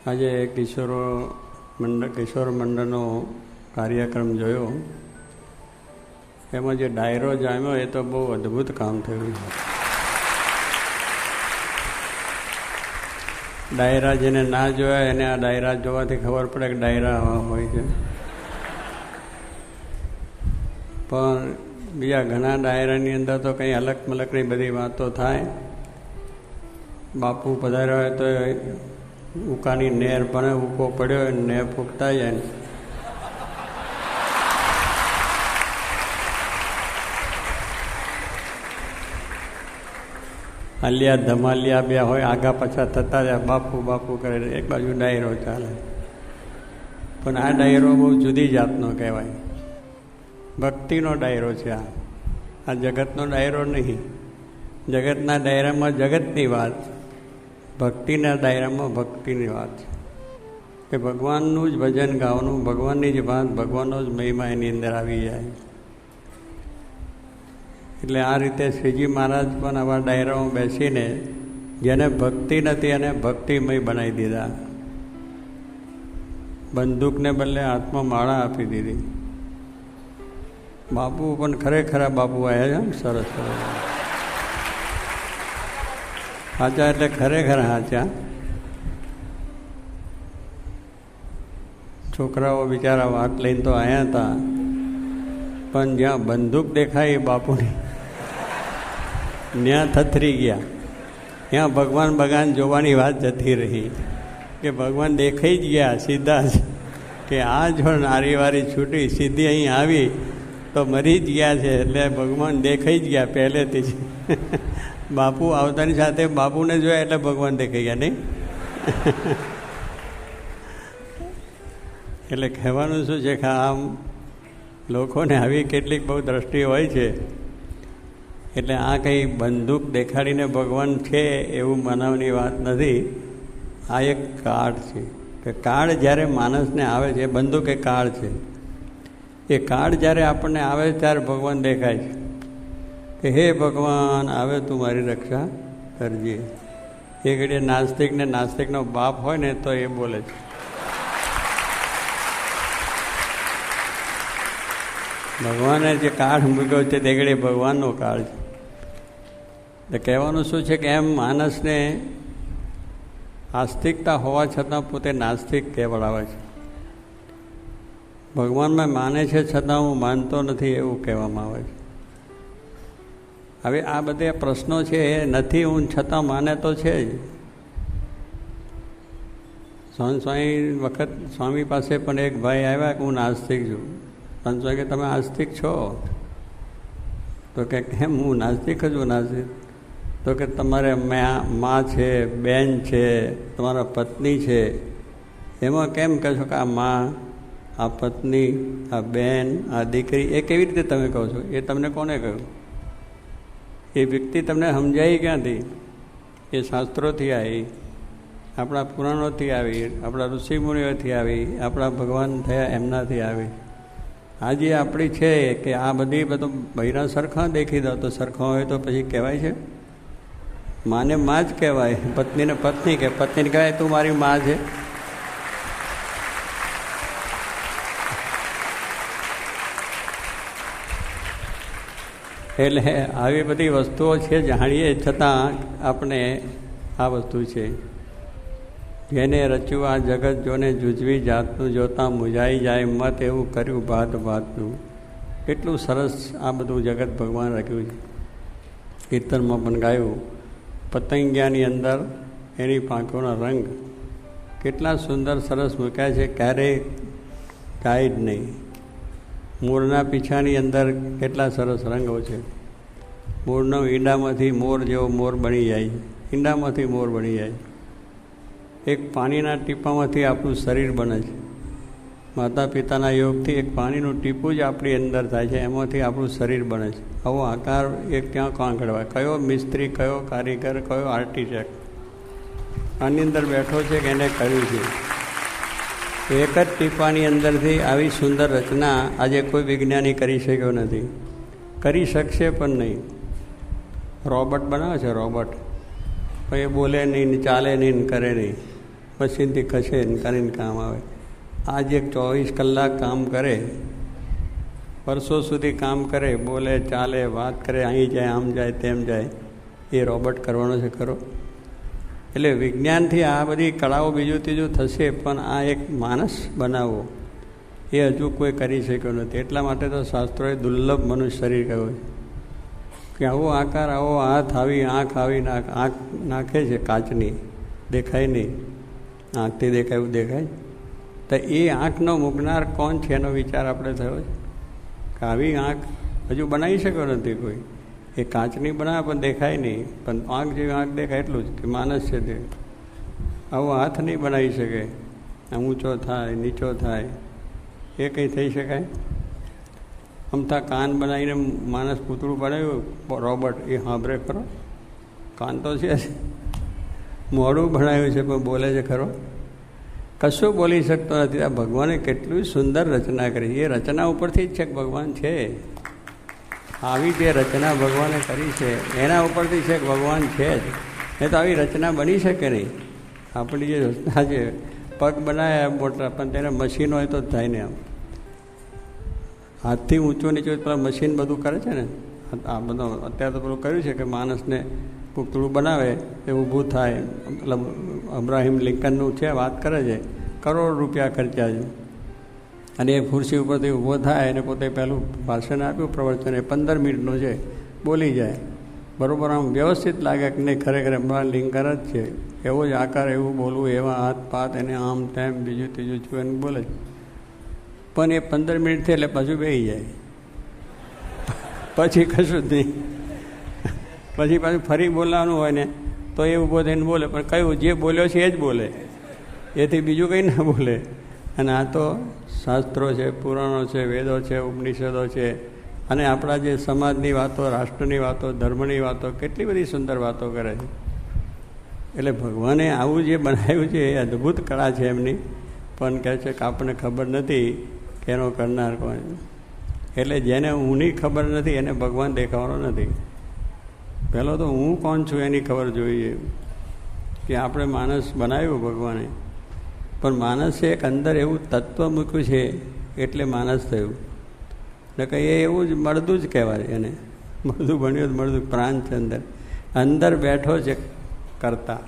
આજે કિશોર મંડળનો કાર્યક્રમ જોયો. એમાં જે ડાયરો જામ્યો એ તો બહુ અદ્ભુત કામ થયું. ડાયરા જેને ના જોયા એને આ ડાયરા જોવાથી ખબર પડે કે ડાયરા આવા હોય છે. પણ બીજા ઘણા ડાયરાની અંદર તો કંઈ અલગ મલકની બધી વાતો થાય. બાપુ પધાર્યા હોય તો ઉકાની નેર પણ ઉકો પડ્યો હોય નેર ફૂંકતા જાય ને અલિયા ધમાલિયા બે હોય આગા પાછા થતા જાય બાપુ બાપુ કરે એક બાજુ ડાયરો ચાલે. પણ આ ડાયરો બહુ જુદી જાતનો કહેવાય. ભક્તિનો ડાયરો છે. આ જગતનો ડાયરો નહીં. જગતના ડાયરામાં જગતની વાત, ભક્તિના ડાયરામાં ભક્તિની વાત છે કે ભગવાનનું જ ભજન ગાવાનું, ભગવાનની જ વાત, ભગવાનનો જ મહિમા એની અંદર આવી જાય. એટલે આ રીતે શ્રીજી મહારાજ પણ આવા ડાયરામાં બેસીને જેને ભક્તિ નથી એને ભક્તિમય બનાવી દીધા. બંદૂકને બદલે હાથમાં માળા આપી દીધી. બાપુ પણ ખરેખર બાપુ આવ્યા છે. સરસ સરસ સાચા એટલે ખરેખર સાચા. છોકરાઓ બિચારા વાત લઈને તો આવ્યા હતા, પણ જ્યાં બંદૂક દેખાય બાપુની ત્યાં થથરી ગયા. ત્યાં ભગવાન જોવાની વાત જતી રહી કે ભગવાન દેખાઈ જ ગયા સીધા જ કે આ જો નારીવારી છૂટી સીધી અહીં આવી તો મરી જ ગયા છે. એટલે ભગવાન દેખાઈ જ ગયા પહેલેથી જ. બાપુ આવતાની સાથે બાપુને જોયા એટલે ભગવાન દેખાઈ ગયા નહીં. એટલે કહેવાનું શું છે કે આમ લોકોને આવી કેટલીક બહુ દ્રષ્ટિ હોય છે. એટલે આ કંઈ બંદૂક દેખાડીને ભગવાન છે એવું માનવની વાત નથી. આ એક કાર્ડ છે કે કાર્ડ જ્યારે માણસને આવે છે, બંદૂક એ કાર્ડ છે. એ કાર્ડ જ્યારે આપણને આવે ત્યારે ભગવાન દેખાય છે કે હે ભગવાન આવે તું મારી રક્ષા કરજે. એ ઘડીએ નાસ્તિકનો બાપ હોય ને તો એ બોલે છે. ભગવાને જે કાર્ડ મૂક્યો છે તે ઘડીએ ભગવાનનો કાર્ડ છે. એટલે કહેવાનું શું છે કે એમ માણસને આસ્તિકતા હોવા છતાં પોતે નાસ્તિક કહેવડાવે છે. ભગવાનમાં માને છે છતાં હું માનતો નથી એવું કહેવામાં આવે છે. હવે આ બધા પ્રશ્નો છે એ નથી હું છતાં માને તો છે જ. સ્વામી પાસે પણ એક ભાઈ આવ્યા કે હું નાસ્તિક છું. સ્વામી કે તમે આસ્તિક છો? તો કે કેમ હું નાસ્તિક જ હું નાસ્તિક. તો કે તમારે મા છે, બેન છે, તમારા પત્ની છે, એમાં કેમ કહેશો કે આ મા, આ પત્ની, આ બેન, આ દીકરી એ કેવી રીતે તમે કહો છો? એ તમને કોને કહ્યું? એ વ્યક્તિ તમને સમજાઈ ક્યાંથી? એ શાસ્ત્રોથી આવી, આપણા પુરાણોથી આવી, આપણા ઋષિમુનિઓથી આવી, આપણા ભગવાન થયા એમનાથી આવી. આજે આપણી છે કે આ બધું બૈરા સરખા દેખી દો તો સરખા હોય તો પછી કહેવાય છે? માને માં જ કહેવાય, પત્નીને પત્ની કે પત્નીને કહેવાય તું મારી માં છે. એટલે આવી બધી વસ્તુઓ છે જાણીએ છતાં આપણે આ વસ્તુ છે. જેને રચ્યું આ જગત જોને જૂજવી જાતનું જોતાં મૂંઝાઈ જાય મત એવું કર્યું ભાત ભાતનું. કેટલું સરસ આ બધું જગત ભગવાન રાખ્યું છે. કીર્તનમાં પણ ગાયું, પતંગિયાની અંદર એની પાંખોના રંગ કેટલા સુંદર સરસ મૂક્યા છે, ક્યારેય કાંઈ જ નહીં. મોરના પીછાની અંદર કેટલા સરસ રંગો છે. મોરનો ઈંડામાંથી મોર જેવો મોર બની જાય, ઈંડામાંથી મોર બની જાય. એક પાણીના ટીપામાંથી આપણું શરીર બને છે. માતા પિતાના યોગથી એક પાણીનું ટીપું જ આપણી અંદર થાય છે, એમાંથી આપણું શરીર બને છે. આવો આકાર એક ક્યાં કાં ઘડવાય? કયો મિસ્ત્રી, કયો કારીગર, કયો આર્ટિટેક્ટ આની અંદર બેઠો છે કે એને કર્યું છે? એક જ ટીપાની અંદરથી આવી સુંદર રચના આજે કોઈ વિજ્ઞાની કરી શક્યો નથી, કરી શકશે પણ નહીં. રોબોટ બનાવે છે રોબોટ, પણ એ બોલે નહીં, ચાલે નહીં, કરે નહીં. મશીનથી ખસે ને કરીને કામ આવે. આ જે 24 કલાક કામ કરે, વર્ષો સુધી કામ કરે, બોલે, ચાલે, વાત કરે, અહીં જાય, આમ જાય, તેમ જાય, એ રોબોટ કરવાનો છે ખરો? એટલે વિજ્ઞાનથી આ બધી કળાઓ બીજું ત્રીજું થશે, પણ આ એક માણસ બનાવવો એ હજુ કોઈ કરી શક્યો નથી. એટલા માટે તો શાસ્ત્રોએ દુર્લભ મનુષ્ય શરીર કહ્યું છે કે આવો આકાર, આવો હાથ, આવી આંખ, આવી આંખ નાખે છે કાચની, દેખાય નહીં, આંખથી દેખાય એવું દેખાય. તો એ આંખનો મૂકનાર કોણ છે એનો વિચાર આપણે થયો છે કે આવી આંખ હજુ બનાવી શક્યો નથી કોઈ. એ કાચની બનાવે પણ દેખાય નહીં, પણ આંખ જેવી આંખ દેખાય એટલું જ કે માણસ છે તે. આવો હાથ નહીં બનાવી શકે, ઊંચો થાય, નીચો થાય, એ કંઈ થઈ શકાય? અમથા કાન બનાવીને માણસ પૂતળું બનાવ્યું રોબોટ, એ સાંભળે ખરો? કાન તો છે, મોઢું બનાવ્યું છે પણ બોલે છે ખરો? કશું બોલી શકતો નથી. આ ભગવાને કેટલી સુંદર રચના કરી. એ રચના ઉપરથી જ છે કે ભગવાન છે. આવી જે રચના ભગવાને કરી છે એના ઉપરથી છે કે ભગવાન છે જ. એ તો આવી રચના બની શકે નહીં. આપણી જે રચના છે, પગ બનાવ્યા મોટા, પણ તેને મશીન હોય તો જ થાય ને. આમ હાથથી ઊંચું નીચું પેલા મશીન બધું કરે છે ને. આ બધું અત્યારે તો પેલું કર્યું છે કે માણસને પૂતળું બનાવે એ ઊભું થાય. મતલબ અબ્રાહિમ લિંકનનું છે, વાત કરે છે, કરોડ રૂપિયા ખર્ચ્યા છે. અને એ ખુરશી ઉપરથી ઊભો થાય અને પોતે પહેલું ભાષણ આપ્યું, પ્રવચન, એ 15 મિનિટનું છે, બોલી જાય બરાબર. આમ વ્યવસ્થિત લાગે કે નહીં ખરેખર અબ્રાહિમ લિંકન જ છે. એવો જ આકાર, એવું બોલવું, એવા હાથ પાત, એને આમ તેમ બીજું ત્રીજું છું એને બોલે છે. પણ એ 15 મિનિટ થઈ એટલે પાછું બેસી જાય, પછી કશું જ નહીં. પછી પાછું ફરી બોલવાનું હોય ને તો એ ઊભો થઈને બોલે, પણ કયું જે બોલ્યો છે એ જ બોલે, એથી બીજું કંઈ ના બોલે. અને આ તો શાસ્ત્રો છે, પુરાણો છે, વેદો છે, ઉપનિષદો છે, અને આપણા જે સમાજની વાતો, રાષ્ટ્રની વાતો, ધર્મની વાતો, કેટલી બધી સુંદર વાતો કરે છે. એટલે ભગવાને આવું જે બનાવ્યું છે એ અદ્ભુત કળા છે એમની, પણ કહે છે કે આપણને ખબર નથી કે એનો કરનાર કોણ. એટલે જેને હુંની ખબર નથી એને ભગવાન દેખાવાનો નથી. પહેલો તો હું કોણ છું એની ખબર જોઈએ. કે આપણે માણસ બનાવ્યું ભગવાને, પણ માણસે એક અંદર એવું તત્વ મૂક્યું છે એટલે માણસ થયું. એટલે કે એ એવું જ મળદું જ કહેવાય એને. મળદું ભણ્યું મળદું, પ્રાણ છે અંદર, અંદર બેઠો છે કરતા.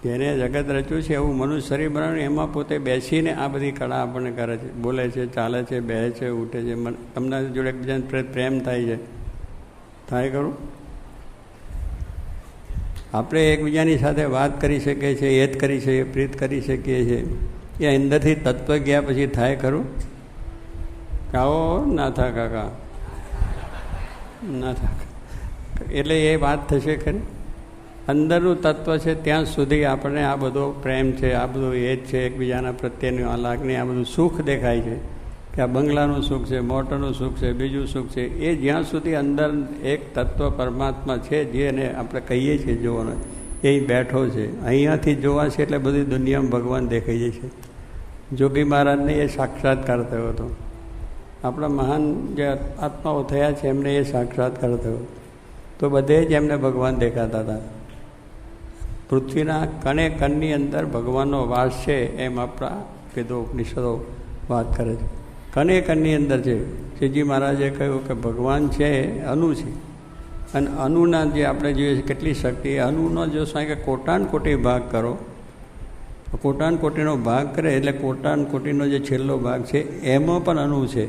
જેને જગત રચ્યું છે એવું મનુષ્ય શરીર બનાવ્યું, એમાં પોતે બેસીને આ બધી કળા આપણને કરે છે. બોલે છે, ચાલે છે, બેસે છે, ઉઠે છે. તમને જોડે એકબીજાને પ્રેમ થાય છે, થાય ખરું? આપણે એકબીજાની સાથે વાત કરી શકીએ છીએ, હેત કરી શકીએ, પ્રીત કરી શકીએ છીએ. એ અંદરથી તત્વ ગયા પછી થાય ખરું? કાઓ ના થા કાકા, ના થા. એટલે એ વાત થશે ખરી? અંદરનું તત્વ છે ત્યાં સુધી આપણને આ બધો પ્રેમ છે, આ બધું હેત છે, એકબીજાના પ્રત્યેની આ લાગણી, આ બધું સુખ દેખાય છે કે આ બંગલાનું સુખ છે, મોટરનું સુખ છે, બીજું સુખ છે. એ જ્યાં સુધી અંદર એક તત્વ પરમાત્મા છે જેને આપણે કહીએ છીએ જોવાનો, એ બેઠો છે. અહીંયાથી જોવા છે એટલે બધી દુનિયામાં ભગવાન દેખાઈ જાય છે. જોગી મહારાજને એ સાક્ષાત્કાર થયો હતો. આપણા મહાન જે આત્માઓ થયા છે એમને એ સાક્ષાત્કાર થયો, તો બધે જ એમને ભગવાન દેખાતા હતા. પૃથ્વીના કણે કણની અંદર ભગવાનનો વાસ છે એમ આપણા વેદો ઉપનિષદો વાત કરે છે. કને કણની અંદર છે. શ્રીજી મહારાજે કહ્યું કે ભગવાન છે અનુ છે, અને અનુના જે આપણે જોઈએ કેટલી શક્તિ, એ અનુનો જો સાંઈ કે કોટાન કોટી ભાગ કરો, કોટાન કોટીનો ભાગ કરે એટલે કોટાન કોટીનો જે છેલ્લો ભાગ છે એમાં પણ અનુ છે.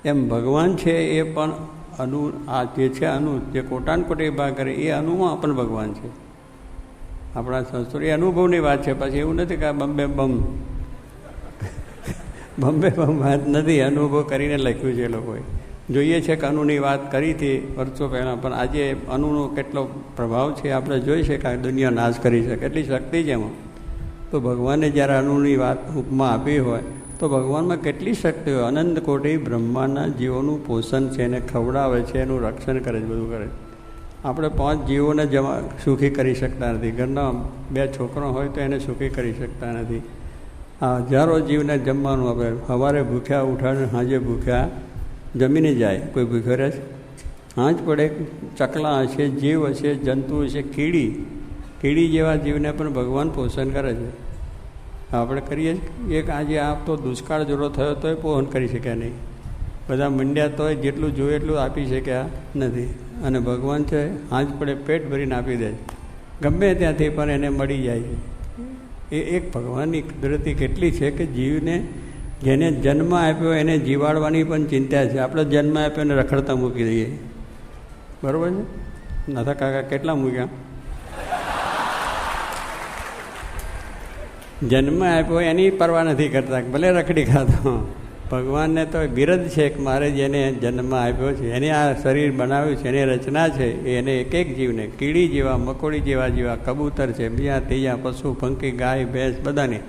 એમ ભગવાન છે એ પણ અનુ, આ જે છે અનુ, જે કોટાન કોટી ભાગ કરે એ અનુમાં પણ ભગવાન છે. આપણા સંસ્કૃતિ એ અનુભવની વાત છે. પછી એવું નથી કે આ બમ્બે બમ વાત નથી, અનુભવ કરીને લખ્યું છે એ લોકોએ. જોઈએ છે કે અનુની વાત કરી હતી વર્ષો પહેલાં, પણ આજે અનુનો કેટલો પ્રભાવ છે આપણે જોઈ છે કે દુનિયા નાશ કરી છે, કેટલી શક્તિ છે એમાં. તો ભગવાને જ્યારે અનુની વાત ઉપમા આપી હોય તો ભગવાનમાં કેટલી શક્તિ હોય. અનંત કોટી બ્રહ્માંડના જીવોનું પોષણ છે, એને ખવડાવે છે, એનું રક્ષણ કરે છે, બધું કરે છે. આપણે 5 જીવોને સુખી કરી શકતા નથી. ઘરના 2 છોકરા હોય તો એને સુખી કરી શકતા નથી. આ હજારો જીવને જમવાનું આપણે સવારે ભૂખ્યા ઉઠાડે, સાંજે ભૂખ્યા જમીને જાય. કોઈ ભૂખ્યો રહે છે? સાંજ પડે ચકલા હશે, જીવ હશે, જંતુ હશે, કીડી, કીડી જેવા જીવને પણ ભગવાન પોષણ કરે છે. આપણે કરીએ એક આજે આપ તો દુષ્કાળ જોરો થયો તોય પોષણ કરી શક્યા નહીં, બધા મંડ્યા તોય જેટલું જોઈએ એટલું આપી શક્યા નથી. અને ભગવાન છે હાંજ પડે પેટ ભરીને આપી દે, ગમે ત્યાંથી પણ એને મળી જાય. એ એક ભગવાનની કુદરતી કેટલી છે કે જીવને જેને જન્મ આપ્યો એને જીવાડવાની પણ ચિંતા છે. આપણે જન્મ આપ્યો એને રખડતા મૂકી દઈએ, બરાબર છે? નાથા કાકા કેટલા મૂક્યા? જન્મ આપ્યો એની પરવા નથી કરતા, ભલે રખડી ખાતો. ભગવાનને તો વિરધ છે કે મારે જેને જન્મ આપ્યો છે, એને આ શરીર બનાવ્યું છે, એની રચના છે, એને એક એક જીવને કીડી જેવા, મકોડી જેવા કબૂતર છે, બીજા ત્રીજા પશુ પંખી, ગાય ભેંસ બધાને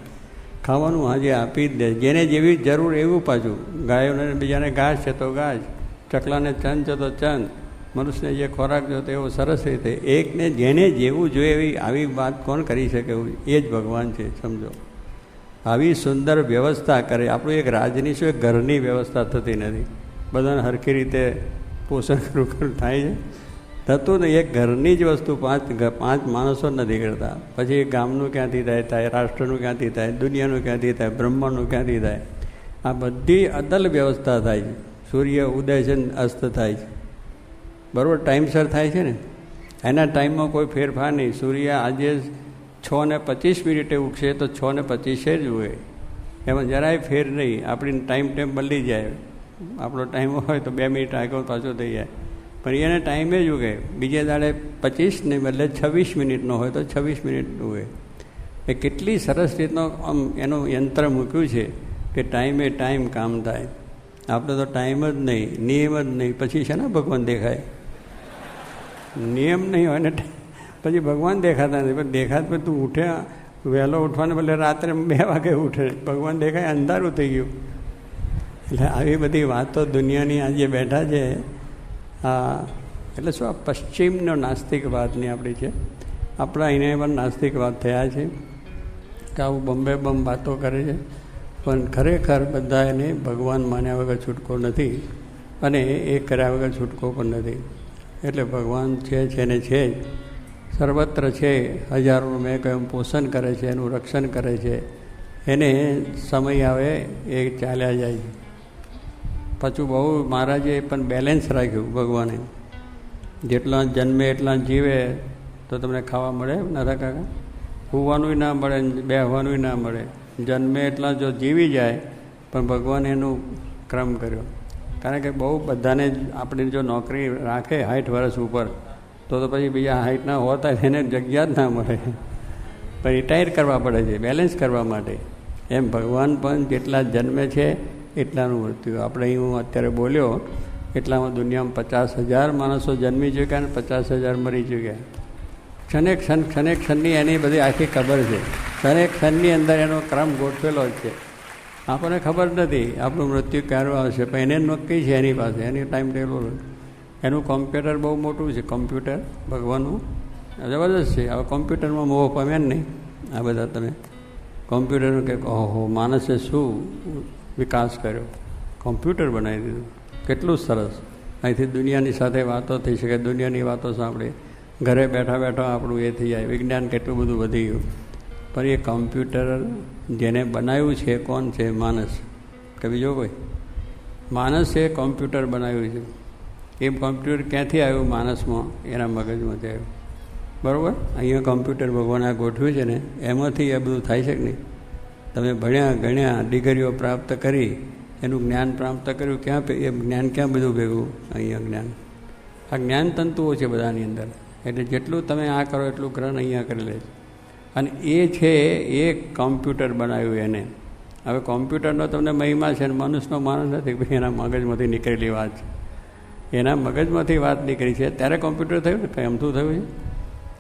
ખાવાનું આજે આપી જ દે. જેને જેવી જરૂર એવું પાછું. ગાયોને બીજાને ઘાસ છે તો ઘાસ, ચકલાને ચંદ છે તો ચંદ, મનુષ્યને જે ખોરાક જોતો એવો સરસ રીતે એકને જેને જેવું જોઈએ એવી આવી વાત કોણ કરી શકે? એવું એ જ ભગવાન છે. સમજો, આવી સુંદર વ્યવસ્થા કરે. આપણું એક રાજની શું, એક ઘરની વ્યવસ્થા થતી નથી. બધાને સરખી રીતે પોષણ કરવું થાય છે, થતું નહીં. એક ઘરની જ વસ્તુ પાંચ માણસો નથી કરતા. પછી ગામનું ક્યાંથી થાય, રાષ્ટ્રનું ક્યાંથી થાય, દુનિયાનું ક્યાંથી થાય, બ્રહ્માંડનું ક્યાંથી થાય? આ બધી અદલ વ્યવસ્થા થાય છે. સૂર્ય ઉદય છે, અસ્ત થાય છે, બરાબર ટાઈમસર થાય છે ને. એના ટાઈમમાં કોઈ ફેરફાર નહીં. સૂર્ય આજે 6:25 ઉગશે તો 6:25 જ ઉગે, એમાં જરાય ફેર નહીં. આપણી ટાઈમ બદલી જાય. આપણો ટાઈમ હોય તો 2 મિનિટ આગળ પાછો થઈ જાય, પણ એને ટાઈમે જ ઉગે. બીજે દાડે 25 ને બદલે 26 મિનિટનો હોય તો 26 મિનિટ ઉગે. એ કેટલી સરસ રીતનો આમ એનું યંત્ર મૂક્યું છે કે ટાઈમે ટાઈમ કામ થાય. આપણે તો ટાઈમ જ નહીં, નિયમ જ નહીં, પછી છે ને ભગવાન દેખાય. નિયમ નહીં હોય ને પછી ભગવાન દેખાતા નથી. પણ દેખાત પછી તું ઉઠ્યા, વહેલો ઉઠવાને બદલે રાત્રે 2 વાગે ઉઠે, ભગવાન દેખાય, અંધારું થઈ ગયું. એટલે આવી બધી વાતો દુનિયાની આજે બેઠા છે. હા, એટલે શું, આ પશ્ચિમનો નાસ્તિકવાદની આપણી છે. આપણા અહીંયા પણ નાસ્તિકવાદ થયા છે કે આવું બોમ્બે બમ વાતો કરે છે, પણ ખરેખર બધા એને ભગવાન માન્યા વગર છૂટકો નથી, અને એ કર્યા વગર છૂટકો પણ નથી. એટલે ભગવાન છે ને છે જ, સર્વત્ર છે. હજારોનું મેં કહ્યું પોષણ કરે છે, એનું રક્ષણ કરે છે. એને સમય આવે એ ચાલ્યા જાય. પાછું બહુ મહારાજે પણ બેલેન્સ રાખ્યું ભગવાને. જેટલા જન્મે એટલા જીવે તો તમને ખાવા મળે નાથા કાકા? હોવાનું ના મળે, બેહવાનું ના મળે. જન્મે એટલા જો જીવી જાય, પણ ભગવાને એનું ક્રમ કર્યો. કારણ કે બહુ બધાને આપણે જો નોકરી રાખે 60 વર્ષ ઉપર તો પછી બીજા 60 ના હોતા એને જગ્યા જ ના મળે, પણ રિટાયર કરવા પડે છે બેલેન્સ કરવા માટે. એમ ભગવાન પણ જેટલા જન્મે છે એટલાનું મૃત્યુ. આપણે અહીં હું અત્યારે બોલ્યો એટલામાં દુનિયામાં 50,000 માણસો જન્મી ચૂક્યા અને 50,000 મરી ચૂક્યા. ક્ષણે ક્ષણની એની બધી આખી ખબર છે. ક્ષણની અંદર એનો ક્રમ ગોઠવેલો જ છે. આપણને ખબર નથી આપણું મૃત્યુ ક્યારે આવશે, પણ એને નક્કી છે એની પાસે, એની ટાઈમ ટેબલ. એનું કોમ્પ્યુટર બહુ મોટું છે. કોમ્પ્યુટર ભગવાનનું જબરદસ્ત છે. હવે કોમ્પ્યુટરમાં મોહ પામ્યા નહીં આ બધા. તમે કોમ્પ્યુટરનું કે ઓહો માણસે શું વિકાસ કર્યો, કોમ્પ્યુટર બનાવી દીધું, કેટલું સરસ. અહીંથી દુનિયાની સાથે વાતો થઈ શકે, દુનિયાની વાતો સાંભળે, ઘરે બેઠા બેઠા આપણું એ થઈ જાય. વિજ્ઞાન કેટલું બધું વધી ગયું, પણ એ કોમ્પ્યુટર જેને બનાવ્યું છે કોણ છે? માણસ કે બીજો કોઈ? માણસે કોમ્પ્યુટર બનાવ્યું છે. એ કોમ્પ્યુટર ક્યાંથી આવ્યું? માણસમાં, એના મગજમાંથી આવ્યું. બરાબર? અહીંયા કોમ્પ્યુટર ભગવાને ગોઠવ્યું છે ને, એમાંથી એ બધું થાય છે કે નહીં? તમે ભણ્યા ગણ્યા, ડિગ્રીઓ પ્રાપ્ત કરી, એનું જ્ઞાન પ્રાપ્ત કર્યું, ક્યાં એ જ્ઞાન ક્યાં બધું ભેગું? અહીંયા જ્ઞાન. આ જ્ઞાન તંતુઓ છે બધાની અંદર. એટલે જેટલું તમે આ કરો એટલું ગ્રહણ અહીંયા કરી લે છે. અને એ છે એ કોમ્પ્યુટર બનાવ્યું એને. હવે કોમ્પ્યુટરનો તમને મહિમા છે, અને મનુષ્યનો માણસ નથી. ભાઈ એના મગજમાંથી નીકળેલી વાત છે. એના મગજમાંથી વાત નીકળી છે ત્યારે કોમ્પ્યુટર થયું ને, કંઈ અમથું થયું છે.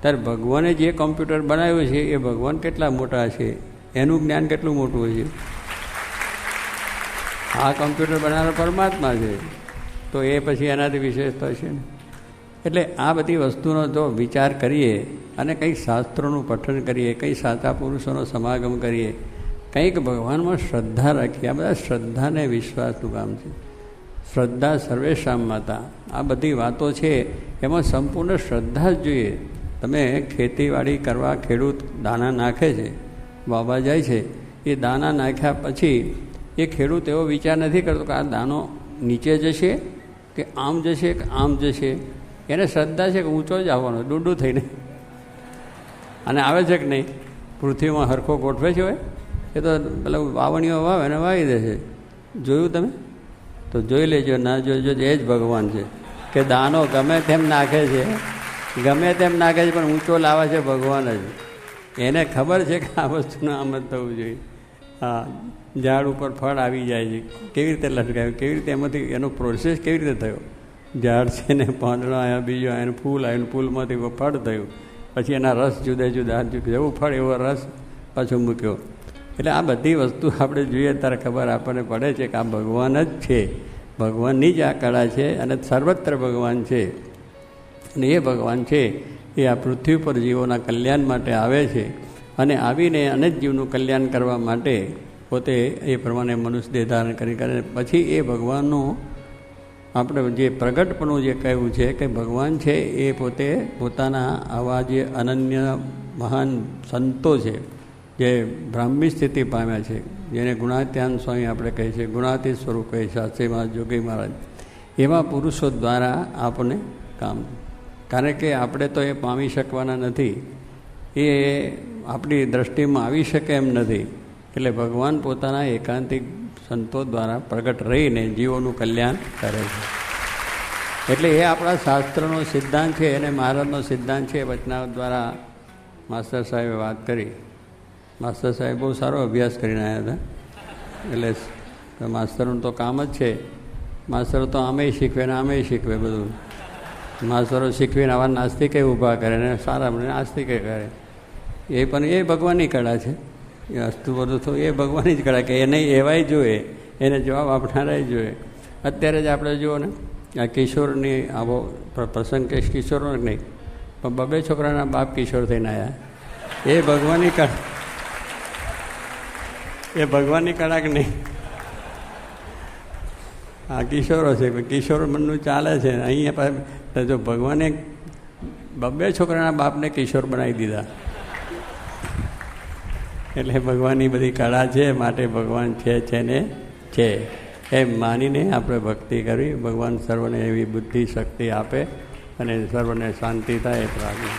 ત્યારે ભગવાને જે કોમ્પ્યુટર બનાવ્યું છે એ ભગવાન કેટલા મોટા છે, એનું જ્ઞાન કેટલું મોટું હોય છે. આ કોમ્પ્યુટર બનાવનાર પરમાત્મા છે, તો એ પછી એનાથી વિશેષતા છે ને. એટલે આ બધી વસ્તુનો જો વિચાર કરીએ અને કંઈક શાસ્ત્રોનું પઠન કરીએ, કંઈ સાચા પુરુષોનો સમાગમ કરીએ, કંઈક ભગવાનમાં શ્રદ્ધા રાખીએ. આ બધા શ્રદ્ધા અને વિશ્વાસનું કામ છે. શ્રદ્ધા સર્વેશામ માતા. આ બધી વાતો છે એમાં સંપૂર્ણ શ્રદ્ધા જ જોઈએ. તમે ખેતીવાડી કરવા ખેડૂત દાણા નાખે છે, વાવવા જાય છે, એ દાણા નાખ્યા પછી એ ખેડૂત એવો વિચાર નથી કરતો કે આ દાણો નીચે જશે કે આમ જશે કે આમ જશે. એને શ્રદ્ધા છે કે ઊંચો જ આવવાનો, ડૂંડું થઈને. અને આવે છે કે નહીં? પૃથ્વીમાં હરખો ગોઠવે છે હોય એ તો પેલા વાવણીઓ વાવે અને વાવી દે છે. જોયું તમે? તો જોઈ લેજો, ના જોઈજો, એ જ ભગવાન છે કે દાનો ગમે તેમ નાખે છે, ગમે તેમ નાખે છે, પણ ઊંચો લાવે છે ભગવાન જ. એને ખબર છે કે આ વસ્તુનું આમ જ થવું જોઈએ. હા, ઝાડ ઉપર ફળ આવી જાય છે, કેવી રીતે લટકાયું, કેવી રીતે એમાંથી એનો પ્રોસેસ કેવી રીતે થયો? ઝાડ છે ને પાંદડા આવ્યા, બીજું આવ્યું, ફૂલ આવ્યું, ફૂલમાંથી ફળ થયું, પછી એના રસ જુદા જુદા, જેવું ફળ એવો રસ પાછો મૂક્યો. એટલે આ બધી વસ્તુ આપણે જોઈએ ત્યારે ખબર આપણને પડે છે કે આ ભગવાન જ છે, ભગવાનની જ આ કળા છે અને સર્વત્ર ભગવાન છે. અને એ ભગવાન છે એ આ પૃથ્વી પર જીવોના કલ્યાણ માટે આવે છે અને આવીને અનેક જીવનું કલ્યાણ કરવા માટે પોતે એ પ્રમાણે મનુષ્ય દેહ ધારણ કરી કરે. પછી એ ભગવાનનું આપણે જે પ્રગટપણું જે કહ્યું છે કે ભગવાન છે એ પોતે પોતાના આવા જે અનન્ય મહાન સંતો છે, જે બ્રાહ્મી સ્થિતિ પામ્યા છે, જેને ગુણાત્યાન સ્વામી આપણે કહીએ છીએ, ગુણાતીત સ્વરૂપ કહે શાસ્ત્રી મહારાજ, જોગી મહારાજ, એવા પુરુષો દ્વારા આપણને કામ. કારણ કે આપણે તો એ પામી શકવાના નથી, એ આપણી દૃષ્ટિમાં આવી શકે એમ નથી. એટલે ભગવાન પોતાના એકાંતિક સંતો દ્વારા પ્રગટ રહીને જીવોનું કલ્યાણ કરે છે. એટલે એ આપણા શાસ્ત્રનો સિદ્ધાંત છે અને મહારાજનો સિદ્ધાંત છે. વચનાવત દ્વારા માસ્ટર સાહેબે વાત કરી. માસ્ટર સાહેબ બહુ સારો અભ્યાસ કરીને આવ્યા હતા. એટલે માસ્તરોનું તો કામ જ છે, માસ્તરો તો આમેય શીખવે ને આમેય શીખવે બધું. માસ્તરો શીખવીને આવા નાસ્તિકે ઊભા કરે ને સારા મને નાસ્તિકે કરે. એ પણ એ ભગવાનની કળા છે. એ અસ્તુ બધું તો એ ભગવાનની જ કળા કે એને એવાય જોઈએ, એને જવાબ આપનારાય જોઈએ. અત્યારે જ આપણે જુઓ ને આ કિશોરની આવો પ્રસંગ કે કિશોરનો નહીં, પણ 2 છોકરાના બાપ કિશોર થઈને આવ્યા. એ ભગવાનની કળા, એ ભગવાનની કળા કે નહીં? હા, કિશોરો છે, કિશોર મનનું ચાલે છે. અહીંયા જો ભગવાને 2 છોકરાના બાપને કિશોર બનાવી દીધા. એટલે ભગવાનની બધી કળા છે, માટે ભગવાન છે ને છે એમ માનીને આપણે ભક્તિ કરવી. ભગવાન સર્વને એવી બુદ્ધિ શક્તિ આપે અને સર્વને શાંતિ થાય એ પ્રાર્થના.